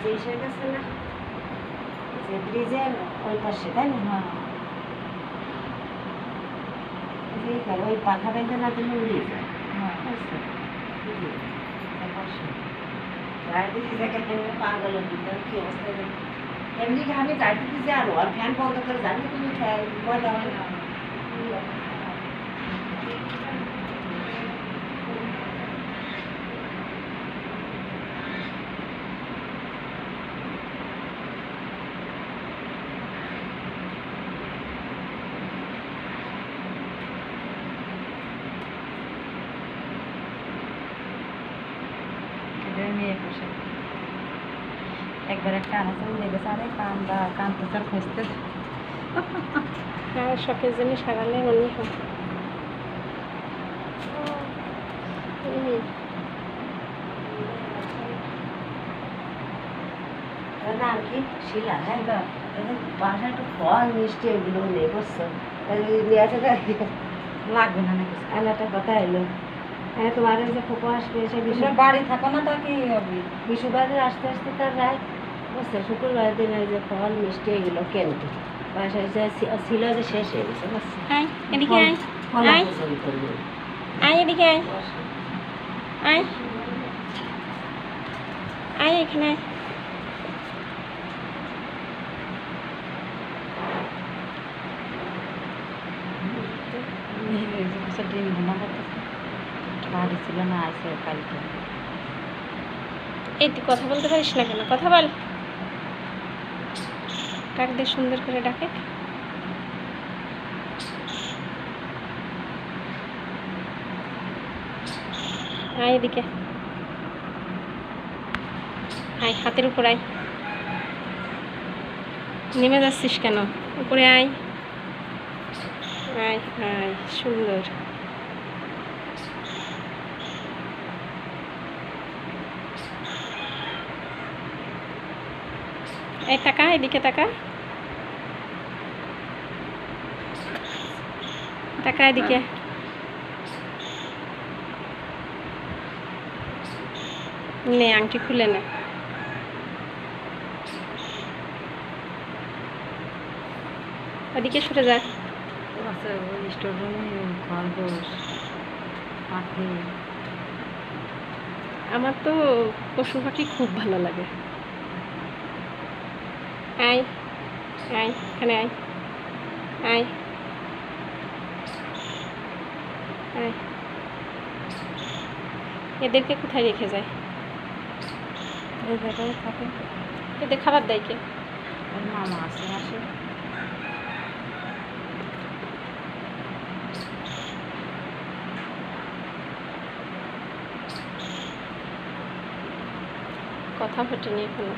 যে এসে গেছে না, যে ব্রিজের ওই পাশে, তাই না? ওই পাখা বেঁধে না তুমি উড়িয়ে যায়। পাগল কি অবস্থা, এমনি আমি চাইতে দিচ্ছি আরো, আর ফ্যান বন্ধ করে জানি তুমি মজা হয় না। মেয়ে বসে একবার একটা আনাচে লেগেছে, আরে কান্দতে তার খুঁজতে। হ্যাঁ, শখের জিনিস হারালে এমনি হয়। নাম কি? শিলা। হ্যাঁ, বাসা একটু ফল মিষ্টি এগুলো নেই, বুঝছো? নিয়ে আসে লাগবে না নাকি? একটা কথা এলো, হ্যাঁ তোমার যে ফুপো আসবে সে বাড়ি থাকো না, তা কি হবে? বিশুবারের আসতে আসতে তার রায়, বুঝছো? শুক্রবার দিন যে ফল মিষ্টি এগুলো কেনতে বাসায় যে ছিল যে শেষ হয়ে গেছে, বুঝছো? আয় এদিকে, আয় ফল আয় পছন্দ করবে। আয় এদিকে, আয় আয় আয় এখানে। ডিম ঘুমা করতেছে, বাড়ি ছিল না, আসে কালকে। এই তুই কথা বলতে পারিস না কেন? কথা বল, ডাক দে, সুন্দর করে ডাকে। আয় এদিকে, আয় হাতের উপর আয়। নেমে যাচ্ছিস কেন? উপরে আয়, আয় আয়, সুন্দর। এই তাকা, এদিকে তাকা, তাকা এদিকে। নে আংটি খুলে নে। ওদিকে সরে যা। আছে ওই স্টোর রুমে খরগোশ, পাখি। আমার তো পশু পাখি খুব ভালো লাগে। আয় আয়, এখানে আয়, আয় আয়। এদেরকে কোথায় রেখে যায়? এই জায়গায় থাকে। এদের খাবার দেয় কে? ওর মামা আছে, আসে। কথা ফোটেনি এখনো।